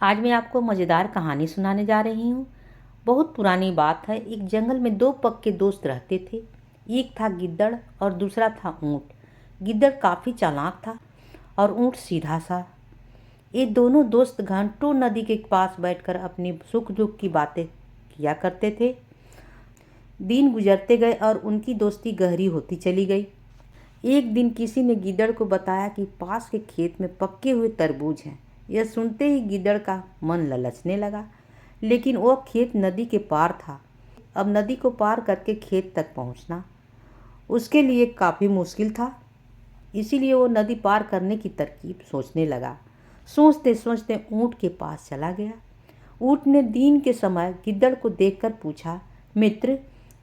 आज मैं आपको मज़ेदार कहानी सुनाने जा रही हूँ। बहुत पुरानी बात है। एक जंगल में दो पक्के दोस्त रहते थे। एक था गिद्दड़ और दूसरा था ऊँट। गिद्दड़ काफ़ी चालाक था और ऊँट सीधा सा। ये दोनों दोस्त घंटों नदी के पास बैठकर अपनी सुख दुख की बातें किया करते थे। दिन गुजरते गए और उनकी दोस्ती गहरी होती चली गई। एक दिन किसी ने गिद्दड़ को बताया कि पास के खेत में पके हुए तरबूज हैं। यह सुनते ही गिद्दड़ का मन ललचने लगा, लेकिन वह खेत नदी के पार था। अब नदी को पार करके खेत तक पहुंचना उसके लिए काफ़ी मुश्किल था। इसीलिए वो नदी पार करने की तरकीब सोचने लगा। सोचते सोचते ऊँट के पास चला गया। ऊँट ने दिन के समय गिद्दड़ को देखकर पूछा, मित्र,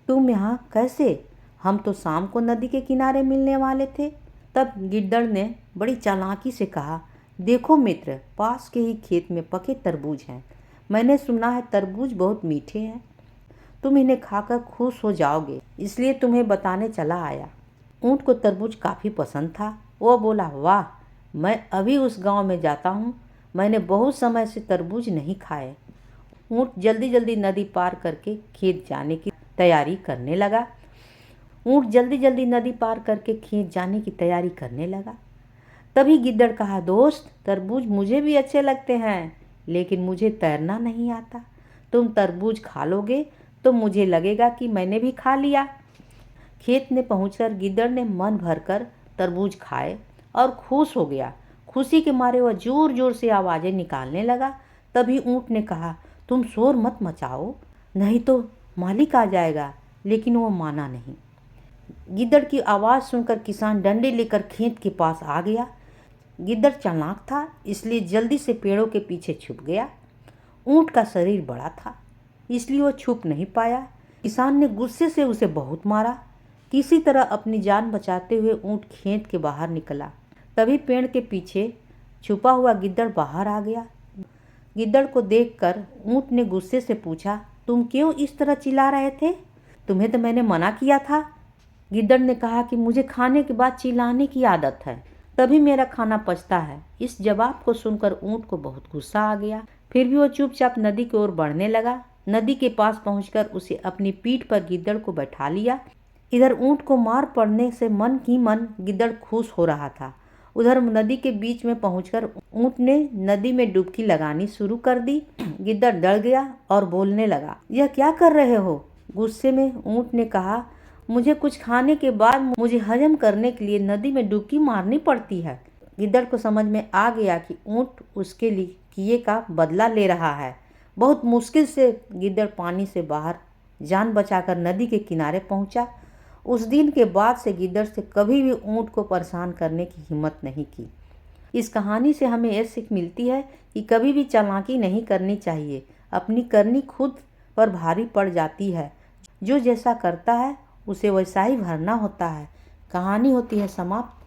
तुम यहाँ कैसे? हम तो शाम को नदी के किनारे मिलने वाले थे। तब गिद्दड़ ने बड़ी चालाकी से कहा, देखो मित्र, पास के ही खेत में पके तरबूज हैं। मैंने सुना है तरबूज बहुत मीठे हैं। तुम इन्हें खाकर खुश हो जाओगे, इसलिए तुम्हें बताने चला आया। ऊँट को तरबूज काफ़ी पसंद था। वो बोला, वाह, मैं अभी उस गांव में जाता हूँ। मैंने बहुत समय से तरबूज नहीं खाए। ऊँट जल्दी जल्दी नदी पार करके खेत जाने की तैयारी करने लगा। तभी गिद्दड़ कहा, दोस्त, तरबूज मुझे भी अच्छे लगते हैं, लेकिन मुझे तैरना नहीं आता। तुम तरबूज खा लोगे तो मुझे लगेगा कि मैंने भी खा लिया। खेत में पहुंचकर गिद्दड़ ने मन भरकर तरबूज खाए और खुश हो गया। खुशी के मारे वह जोर जोर से आवाज़ें निकालने लगा। तभी ऊँट ने कहा, तुम शोर मत मचाओ, नहीं तो मालिक आ जाएगा। लेकिन वो माना नहीं। गिद्दड़ की आवाज़ सुनकर किसान डंडे लेकर खेत के पास आ गया। गिद्दड़ चालाक था, इसलिए जल्दी से पेड़ों के पीछे छुप गया। ऊँट का शरीर बड़ा था, इसलिए वो छुप नहीं पाया। किसान ने गुस्से से उसे बहुत मारा। किसी तरह अपनी जान बचाते हुए ऊँट खेत के बाहर निकला। तभी पेड़ के पीछे छुपा हुआ गिद्दड़ बाहर आ गया। गिद्दड़ को देखकर ऊँट ने गुस्से से पूछा, तुम क्यों इस तरह चिल्ला रहे थे? तुम्हें तो मैंने मना किया था। गिद्दड़ ने कहा कि मुझे खाने के बाद चिल्लाने की आदत है, तभी मेरा खाना पचता है। इस जवाब को सुनकर ऊँट को बहुत गुस्सा आ गया। फिर भी वो चुपचाप नदी की ओर बढ़ने लगा। नदी के पास पहुंचकर उसे अपनी पीठ पर गिद्दड़ को बैठा लिया। इधर ऊँट को मार पड़ने से मन ही मन गिद्दड़ खुश हो रहा था। उधर नदी के बीच में पहुंचकर ऊँट ने नदी में डुबकी लगानी शुरू कर दी। गिद्दड़ डर गया और बोलने लगा, यह क्या कर रहे हो? गुस्से में ऊँट ने कहा, मुझे कुछ खाने के बाद मुझे हजम करने के लिए नदी में डुबकी मारनी पड़ती है। गिद्दड़ को समझ में आ गया कि ऊँट उसके लिए किए का बदला ले रहा है। बहुत मुश्किल से गिद्दड़ पानी से बाहर जान बचाकर नदी के किनारे पहुंचा। उस दिन के बाद से गिद्दड़ से कभी भी ऊँट को परेशान करने की हिम्मत नहीं की। इस कहानी से हमें यह सीख मिलती है कि कभी भी चालाकी नहीं करनी चाहिए। अपनी करनी खुद पर भारी पड़ जाती है। जो जैसा करता है उसे वैसा ही भरना होता है। कहानी होती है समाप्त।